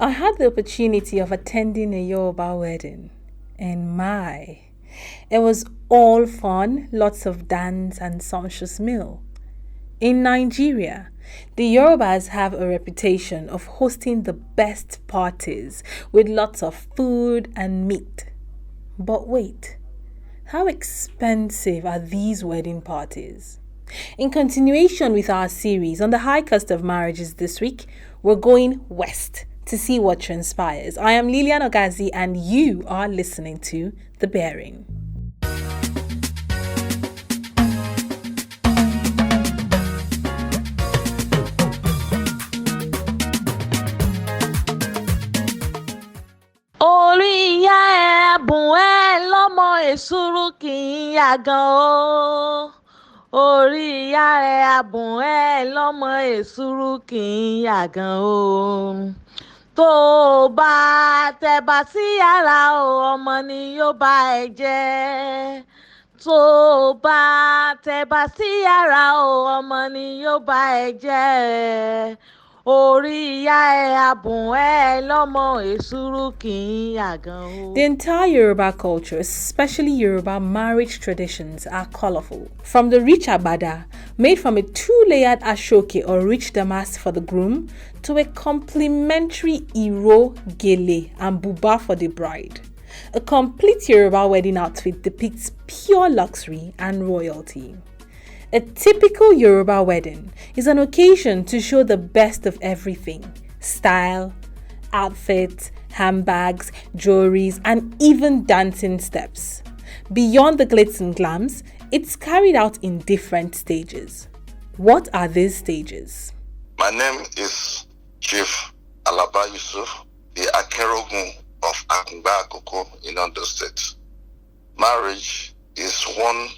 I had the opportunity of attending a Yoruba wedding, and it was all fun, lots of dance and sumptuous meal. In Nigeria, the Yorubas have a reputation of hosting the best parties with lots of food and meat. But wait, how expensive are these wedding parties? In continuation with our series on the high cost of marriages this week, we're going west to see what transpires. I am Lilian Ogazi and you are listening to The Bearing. Orí ìyá ẹ̀ bùn ẹ́ lọ́mọ èsúrú kì í yàgàn o. Orí ìyá ẹ̀ bùn ẹ́ lọ́mọ èsúrú kì í yàgàn o. Tó o bá tẹ̀bà sí yàrá o, ọmọ ni yóò bá ẹ jẹ́. Tó o bá tẹ̀bà sí yàrá o, ọmọ ni yóò bá ẹ jẹ́. The entire Yoruba culture, especially Yoruba marriage traditions, are colorful. From the rich abada, made from a two-layered ashoke or rich damask for the groom, to a complimentary iro, gele, and buba for the bride. A complete Yoruba wedding outfit depicts pure luxury and royalty. A typical Yoruba wedding is an occasion to show the best of everything: style, outfits, handbags, jewelries, and even dancing steps. Beyond the glitz and glams, it's carried out in different stages. What are these stages? My name is Chief Alaba Yusuf, the Akerogun of Akungba Akoko in Ondo State. Marriage is one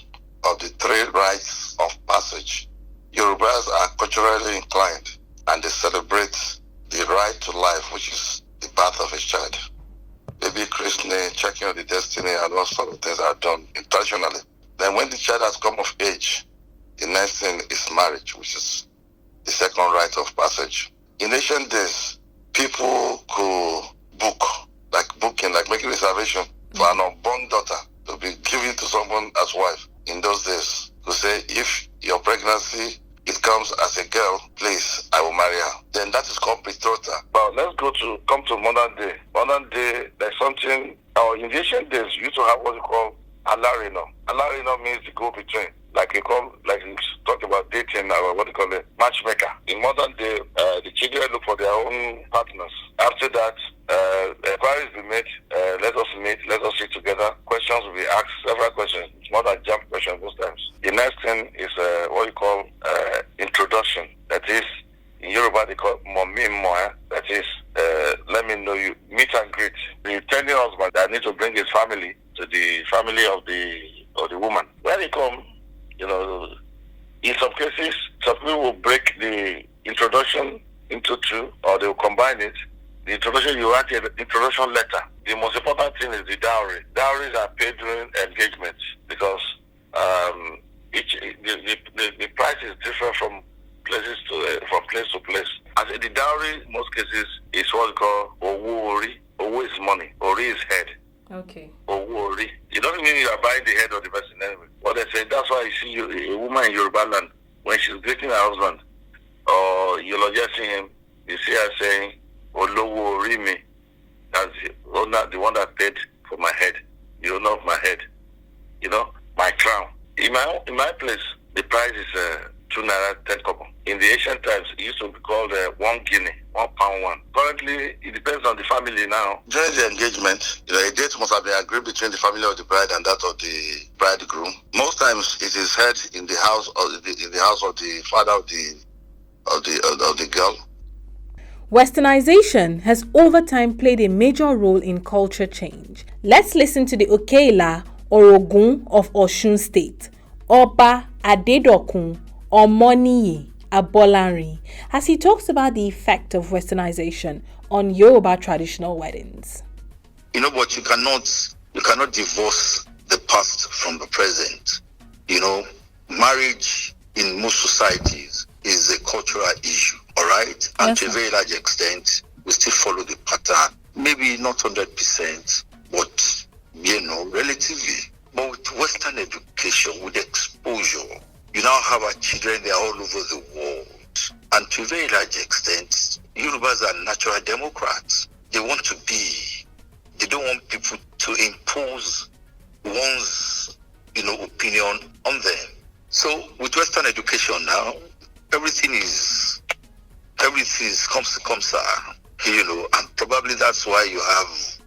of the three rites of passage. Yorubas are culturally inclined and they celebrate the right to life, which is the birth of a child. Baby christening, checking on the destiny, and all sort of things are done intentionally. Then when the child has come of age, the next thing is marriage, which is the second rite of passage. In ancient days, people could like making reservation for an unborn daughter to be given to someone as wife. In those days, to say, if your pregnancy, it comes as a girl, please, I will marry her. Then that is called betrothal. But let's come to modern day. Modern day, there's something, in ancient days, you used to have what you call alarino. Alarino means the go-between. Like you talk about dating, or what you call it, matchmaker. In modern day, the children look for their own partners. After that, inquiries will be made, let us meet, let us sit together. Questions will be asked, several questions, more than jump questions most times. The next thing is what you call introduction. That is, in Yoruba they call momi moya. That is, let me know you, meet and greet. The intending husband that need to bring his family to the family of the woman. When they come, in some cases, some people will break the introduction into two, or they will combine it. The introduction, you write an introduction letter. The most important thing is the dowry. Dowries are paid during engagement because the price is different from place to place. As in the dowry, in most cases, is what we call owu ori. Owu is money. Ori is head. Okay. Owu ori. It doesn't mean you are buying the head of the person anyway. What they say, that's why you see a woman in Yoruba land, when she's greeting her husband, or you're just seeing him, you see her saying, Olowo ori mi. That's the one that paid for my head, the owner of my head, my crown. In my place, the price is 2 naira 10 kobo. In the ancient times, it used to be called 1 guinea, £1. Currently, it depends on the family now. During the engagement, a date must have been agreed between the family of the bride and that of the bridegroom. Most times, it is held in the house of the father of the girl. Westernization has over time played a major role in culture change. Let's listen to the Okeila Orogun of Osun State, Oba Adedokun Omoniyi Abolarin, as he talks about the effect of westernization on Yoruba traditional weddings. But you cannot divorce the past from the present. Marriage in most societies is a cultural issue, all right? And to a very large extent, we still follow the pattern. Maybe not 100%, but, relatively. But with Western education, with exposure, you now have our children, they're all over the world. And to a very large extent, Yorubas are natural democrats. They don't want people to impose one's, opinion on them. So with Western education now, everything is comes and probably that's why you have,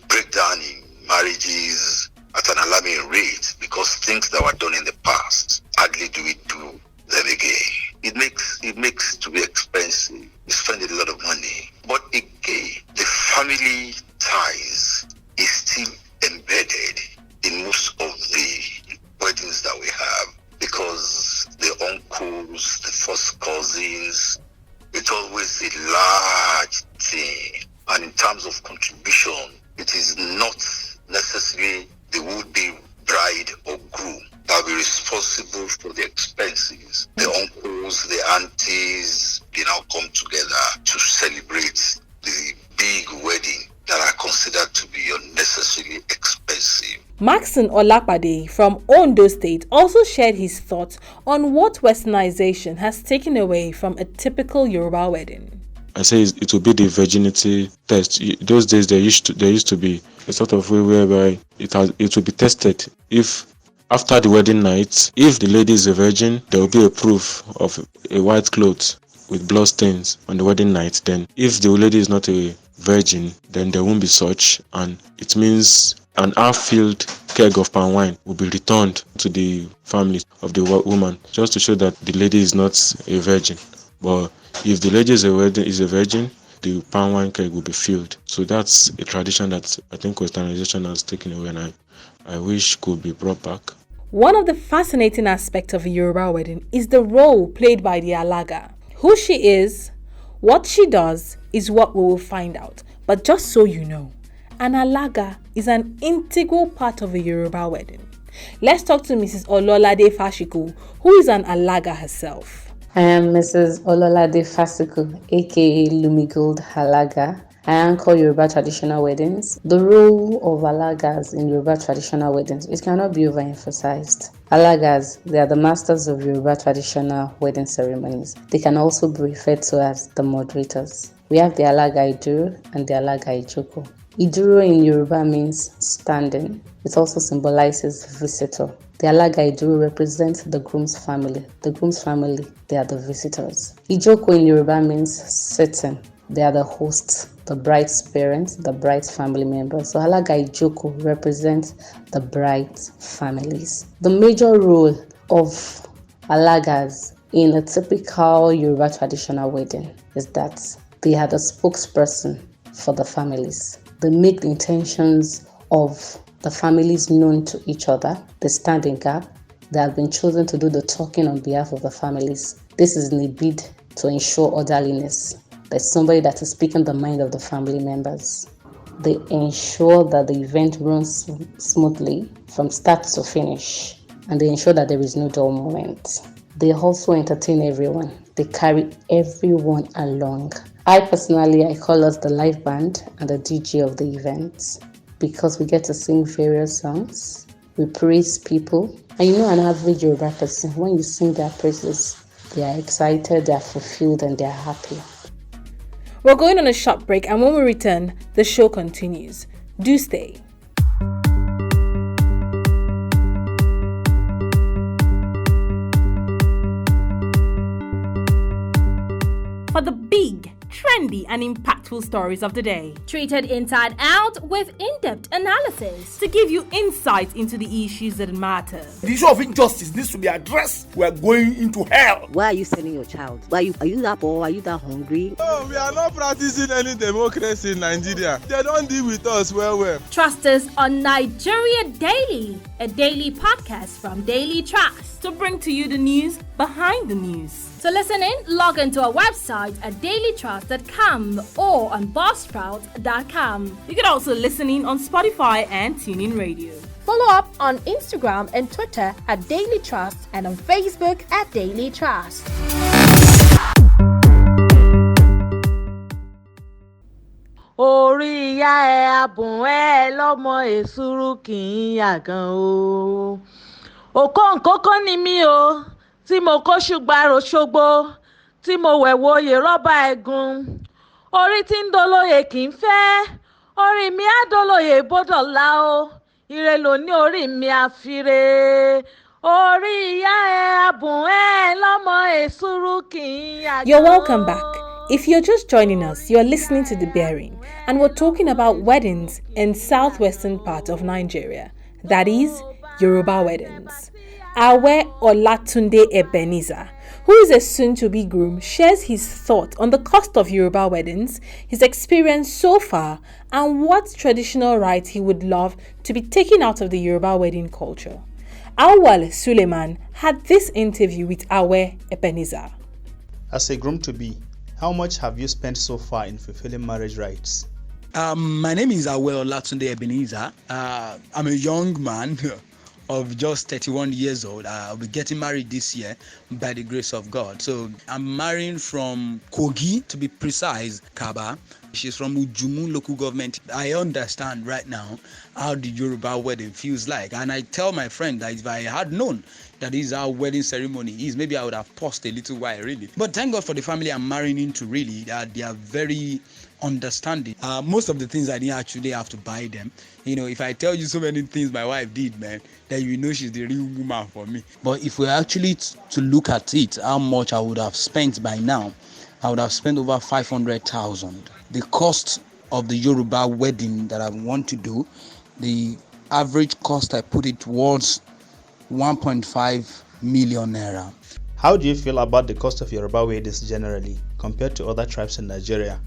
breakdown in marriages at an alarming rate, because things that were done in the past, hardly do we do them again. It makes to be expensive. You spend a lot of money. But again, the family ties is still embedded in most of the weddings that we have, because the uncles, the first cousins, it's always a large thing. And in terms of contribution, it is not necessarily the would-be bride or groom that will be responsible for the expenses. The uncles, the aunties, they now come together to celebrate the big wedding that are considered to be unnecessarily expensive. Maxon Olapade from Ondo State also shared his thoughts on what westernization has taken away from a typical Yoruba wedding. I say it will be the virginity test. Those days there used to be a sort of way whereby it will be tested. If after the wedding night, if the lady is a virgin, there will be a proof of a white cloth with blood stains on the wedding night. Then if the lady is not a virgin, then there won't be such, and it means an half-filled keg of palm wine will be returned to the family of the woman, just to show that the lady is not a virgin. But if the lady is a virgin, the palm wine keg will be filled. So that's a tradition that I think westernization has taken away, and I wish could be brought back. One of the fascinating aspects of a Yoruba wedding is the role played by the alaga. Who she is, what she does, is what we will find out. But just so you know, an alaga is an integral part of a Yoruba wedding. Let's talk to Mrs. Ololade Fashiku, who is an alaga herself. I am Mrs. Ololade Fashiku, aka Lumigold Alaga. I anchor Yoruba traditional weddings. The role of alagas in Yoruba traditional weddings, it cannot be overemphasized. Alagas, they are the masters of Yoruba traditional wedding ceremonies. They can also be referred to as the moderators. We have the alaga Iduro and the alaga Ijoko. Iduro in Yoruba means standing. It also symbolizes visitor. The alaga Iduro represents the groom's family. The groom's family, they are the visitors. Ijoko in Yoruba means sitting. They are the hosts, the bride's parents, the bride's family members. So alaga Ijoko represents the bride's families. The major role of alagas in a typical Yoruba traditional wedding is that they are the spokesperson for the families. They make the intentions of the families known to each other. They stand in gap. They have been chosen to do the talking on behalf of the families. This is in a bid to ensure orderliness. There's somebody that is speaking the mind of the family members. They ensure that the event runs smoothly from start to finish, and they ensure that there is no dull moment. They also entertain everyone. They carry everyone along. I call us the live band and the DJ of the event, because we get to sing various songs. We praise people. And an average Yoruba person, when you sing their praises, they are excited, they are fulfilled, and they are happy. We're going on a short break, and when we return, the show continues. Do stay. For the big, trendy and impactful stories of the day, treated inside out with in-depth analysis to give you insight into the issues that matter. The issue of injustice needs to be addressed. We are going into hell. Why are you sending your child? Are you that poor? Are you that hungry? No, we are not practicing any democracy in Nigeria. They don't deal with us well. Trust us on Nigeria Daily, a daily podcast from Daily Trust to bring to you the news behind the news. To listen in, log into our website at dailytrust.com or on buzzsprout.com. You can also listen in on Spotify and TuneIn Radio. Follow up on Instagram and Twitter at Daily Trust and on Facebook at Daily Trust. orí ìyá ẹ̀ abùn ẹ̀ lọ́mọ èsúrú kì í yàgàn o. òkòǹkókó ni mí o tí mo kó ṣùgbàrò ṣogbo tí mo wẹ̀wò oyè rọ́bà ẹ̀gún. orí tí ń dolóye kì í fẹ́ orí mi á dolóye bódọ̀lá o. ire ló ní orí mi àfire orí ìyá ẹ̀ abùn ẹ̀ lọ́mọ èsúrú kì í yàgàn. You're welcome back. If you're just joining us, you're listening to The Bearing, and we're talking about weddings in southwestern part of Nigeria, that is, Yoruba weddings. Awe Olatunde Ebenezer, who is a soon-to-be groom, shares his thought on the cost of Yoruba weddings, his experience so far, and what traditional rites he would love to be taken out of the Yoruba wedding culture. Awal Suleiman had this interview with Awe Ebenezer. As a groom-to-be, how much have you spent so far in fulfilling marriage rites? My name is Awel Olatunde Ebenezer. I'm a young man of just 31 years old. I'll be getting married this year by the grace of God. So I'm marrying from Kogi, to be precise, Kaba. She's from Ujumu local government. I understand right now how the Yoruba wedding feels like. And I tell my friend that if I had known that this is our wedding ceremony is, maybe I would have paused a little while, really. But thank God for the family I'm marrying into, really. They are very understanding. Most of the things I didn't actually have to buy them. You know, if I tell you so many things my wife did, man, then you know she's the real woman for me. But if we're actually to look at it, how much I would have spent by now, I would have spent over 500,000. The cost of the Yoruba wedding that I want to do, the average cost I put it towards 1.5 million naira. How do you feel about the cost of Yoruba weddings generally compared to other tribes in Nigeria?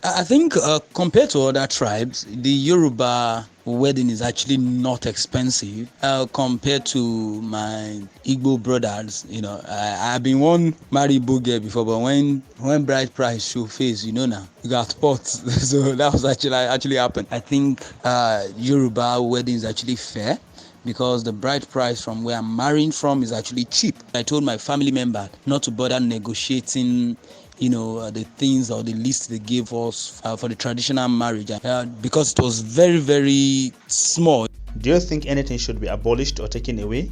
I think compared to other tribes, the Yoruba wedding is actually not expensive compared to my Igbo brothers. You know, I've been one married Igbo girl before, but when bride price show face, you know now, you got spots. So that was actually happened. I think Yoruba wedding is actually fair, because the bride price from where I'm marrying from is actually cheap. I told my family member not to bother negotiating, you know, the things or the list they gave us for the traditional marriage, because it was very, very small. Do you think anything should be abolished or taken away?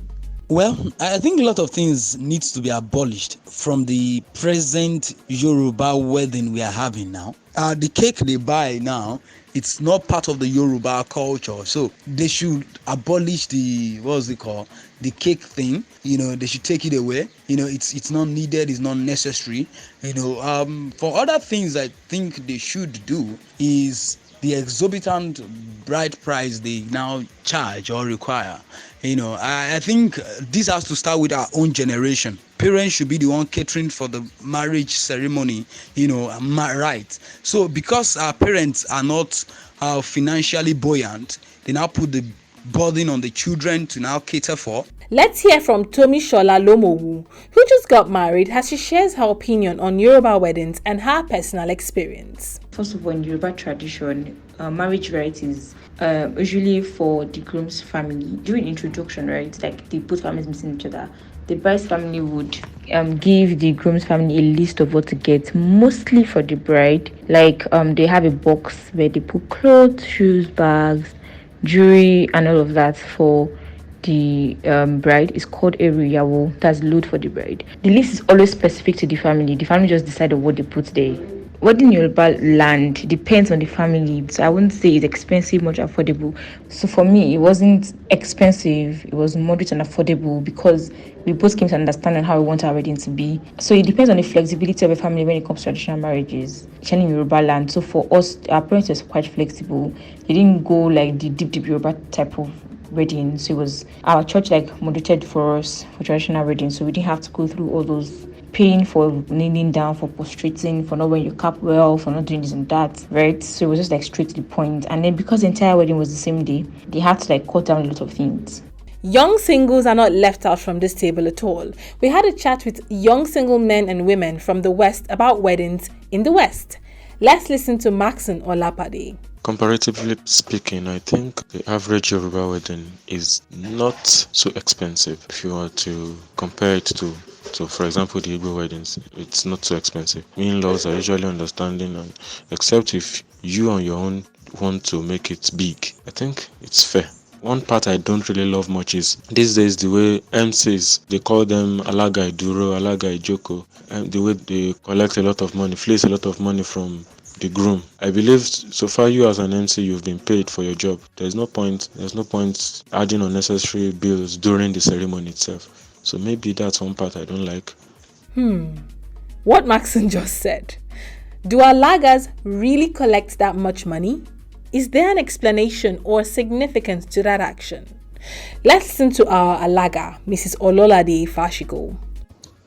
Well, I think a lot of things needs to be abolished from the present Yoruba wedding we are having now. The cake they buy now, it's not part of the Yoruba culture. So they should abolish the cake thing. You know, they should take it away. You know, it's not needed, it's not necessary. You know, for other things I think they should do is the exorbitant bride price they now charge or require. You know, I think this has to start with our own generation. Parents should be the one catering for the marriage ceremony, you know, right. So because our parents are not financially buoyant, they now put the burden on the children to now cater for. Let's hear from Tomi Shola Lomowu, who just got married, as she shares her opinion on Yoruba weddings and her personal experience. First of all, in Yoruba tradition, marriage rite is usually for the groom's family. During introduction, right, like the both families meeting each other, the bride's family would give the groom's family a list of what to get, mostly for the bride. Like they have a box where they put clothes, shoes, bags, jewelry, and all of that for the bride. Is called Eriyawo. That's load for the bride. The list is always specific to the family. The family just decided what they put there. Wedding in Yoruba land depends on the family, so I wouldn't say it's expensive, much affordable. So for me, it wasn't expensive, it was moderate and affordable, because we both came to understand how we want our wedding to be. So it depends on the flexibility of a family when it comes to traditional marriages, especially in Yoruba land. So for us, our parents were quite flexible. They didn't go like the deep Yoruba type of wedding. So it was our church like moderated for us for traditional wedding, so we didn't have to go through all those paying for kneeling down, for prostrating, for not wearing your cap well, for not doing this and that, right? So it was just like straight to the point. And then because the entire wedding was the same day, they had to like cut down a lot of things. Young singles are not left out from this table at all. We had a chat with young single men and women from the West about weddings in the West. Let's listen to Maxon Olapade. Comparatively speaking, I think the average Yoruba wedding is not so expensive. If you were to compare it to for example, the Igbo weddings, it's not so expensive. In-laws are usually understanding, and except if you on your own want to make it big. I think it's fair. One part I don't really love much is these days the way MCs, they call them Alaga Iduro, Alaga Ijoko, and the way they collect a lot of money, fleece a lot of money from the groom. I believe so far you as an MC, you've been paid for your job. There's no point adding unnecessary bills during the ceremony itself. So maybe that's one part I don't like. What Maxon just said. Do Alagas really collect that much money? Is there an explanation or significance to that action? Let's listen to our Alaga, Mrs. Ololade Fashigo.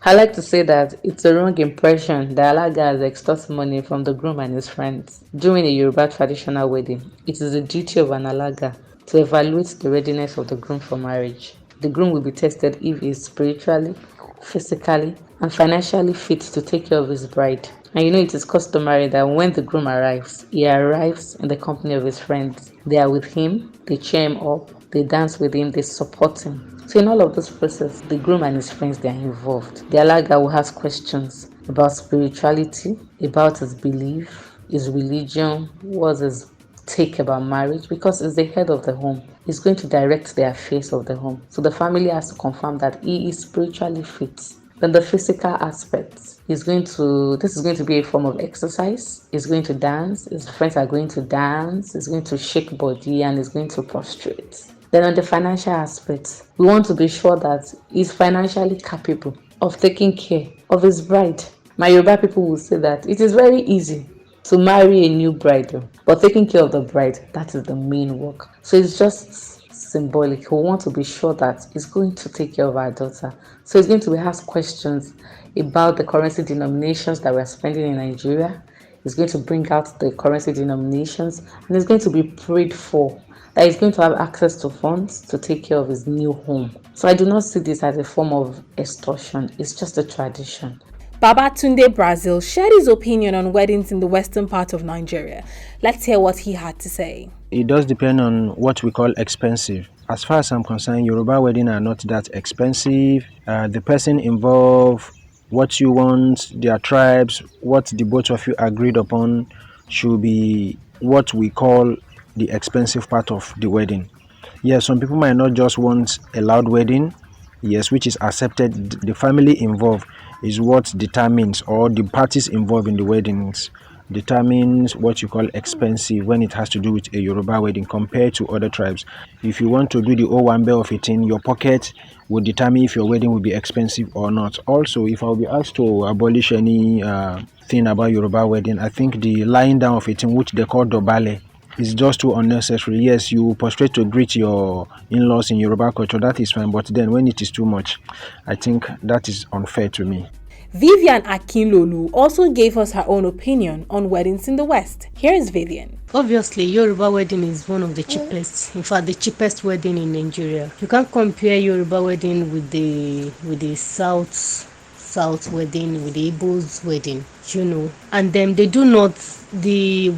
I like to say that it's a wrong impression that Alagas extort money from the groom and his friends. During a Yoruba traditional wedding, it is the duty of an Alaga to evaluate the readiness of the groom for marriage. The groom will be tested if he is spiritually, physically, and financially fit to take care of his bride. And it is customary that when the groom arrives, he arrives in the company of his friends. They are with him, they cheer him up, they dance with him, they support him. So in all of this process, the groom and his friends, they are involved. The Alaga will ask questions about spirituality, about his belief, his religion, what's his take about marriage, because he's the head of the home. He's going to direct the affairs of the home. So the family has to confirm that he is spiritually fit. Then the physical aspects, this is going to be a form of exercise. He's going to dance, his friends are going to dance, he's going to shake body, and he's going to prostrate. Then on the financial aspect, we want to be sure that he's financially capable of taking care of his bride. My Yoruba people will say that it is very easy to marry a new bride, but taking care of the bride, that is the main work. So it's just symbolic. We want to be sure that he's going to take care of our daughter. So he's going to be asked questions about the currency denominations that we're spending in Nigeria. He's going to bring out the currency denominations, and he's going to be prayed for that he's going to have access to funds to take care of his new home. So I do not see this as a form of extortion. It's just a tradition. Babatunde Brazil shared his opinion on weddings in the western part of Nigeria. Let's hear what he had to say. It does depend on what we call expensive. As far as I'm concerned, Yoruba weddings are not that expensive. The person involved, what you want, their tribes, what the both of you agreed upon should be what we call the expensive part of the wedding. Yes, some people might not just want a loud wedding, yes, which is accepted. The family involved is what determines, or the parties involved in the weddings determines what you call expensive when it has to do with a Yoruba wedding compared to other tribes. If you want to do the Owambe of it in your pocket, will determine if your wedding will be expensive or not. Also, if I will be asked to abolish any thing about Yoruba wedding, I think the lying down of it, in which they call dobale, is just too unnecessary. Yes, you prostrate to greet your in-laws in Yoruba culture, that is fine, but then when it is too much, I think that is unfair to me. Vivian Akinlolu also gave us her own opinion on weddings in the West. Here is Vivian. Obviously, Yoruba wedding is one of the cheapest. In fact, the cheapest wedding in Nigeria. You can't compare Yoruba wedding with the South wedding, with the Igbo's wedding, And then they do not, the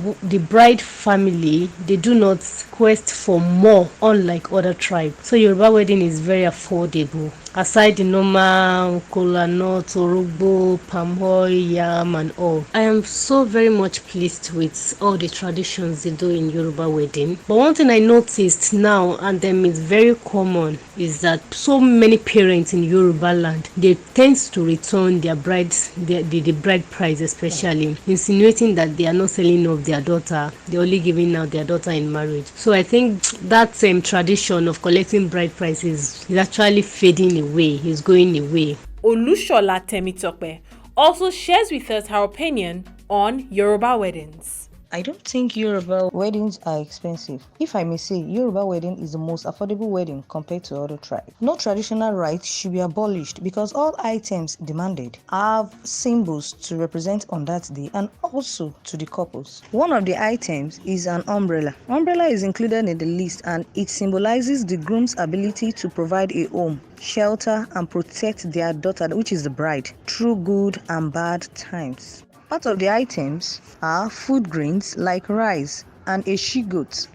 bride family, they do not quest for more, unlike other tribes. So Yoruba wedding is very affordable. Aside the normal kola nut, orogbo, palm oil, yam, and all. I am so very much pleased with all the traditions they do in Yoruba wedding. But one thing I noticed now, and then it's very common, is that so many parents in Yoruba land, they tend to return their brides, the bride price especially, insinuating that they are not selling off their daughter, they're only giving out their daughter in marriage. So I think that same tradition of collecting bride prices is actually fading away, is going away. Olushola Temitope also shares with us her opinion on Yoruba weddings. I don't think Yoruba weddings are expensive. If I may say, Yoruba wedding is the most affordable wedding compared to other tribes. No traditional rites should be abolished because all items demanded have symbols to represent on that day and also to the couples. One of the items is an umbrella. Umbrella is included in the list and it symbolizes the groom's ability to provide a home, shelter, and protect their daughter, which is the bride, through good and bad times. Part of the items are food grains like rice and a she-goat.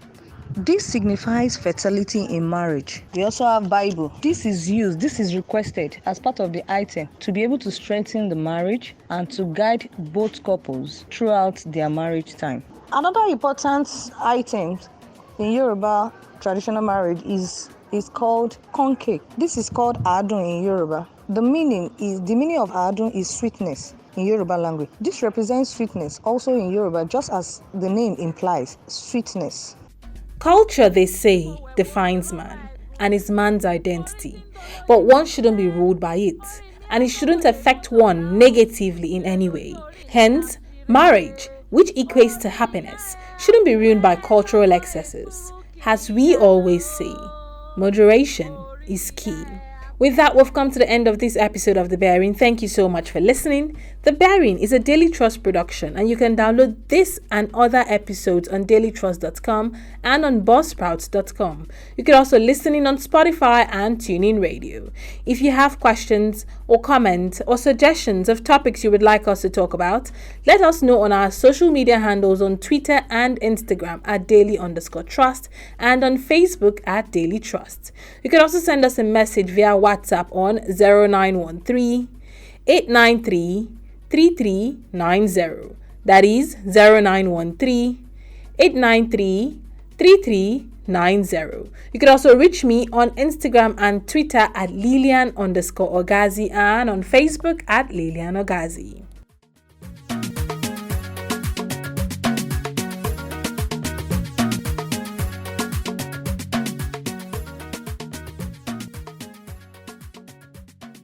This signifies fertility in marriage. We also have Bible. This is requested as part of the item to be able to strengthen the marriage and to guide both couples throughout their marriage time. Another important item in Yoruba traditional marriage is called konke. This is called adun in Yoruba. The meaning of adun is sweetness in Yoruba language. This represents sweetness also in Yoruba, just as the name implies, sweetness. Culture, they say, defines man and is man's identity, but one shouldn't be ruled by it, and it shouldn't affect one negatively in any way. Hence, marriage, which equates to happiness, shouldn't be ruined by cultural excesses. As we always say, moderation is key. With that, we've come to the end of this episode of The Bearing. Thank you so much for listening. The Bearing is a Daily Trust production, and you can download this and other episodes on dailytrust.com and on buzzsprouts.com. You can also listen in on Spotify and TuneIn Radio. If you have questions or comments or suggestions of topics you would like us to talk about, let us know on our social media handles on Twitter and Instagram at daily_trust and on Facebook at Daily Trust. You can also send us a message via WhatsApp on 0913 893 3390. That is 0913 893 3390. You can also reach me on Instagram and Twitter at Lilian_Ogazi and on Facebook at Lilian Ogazi.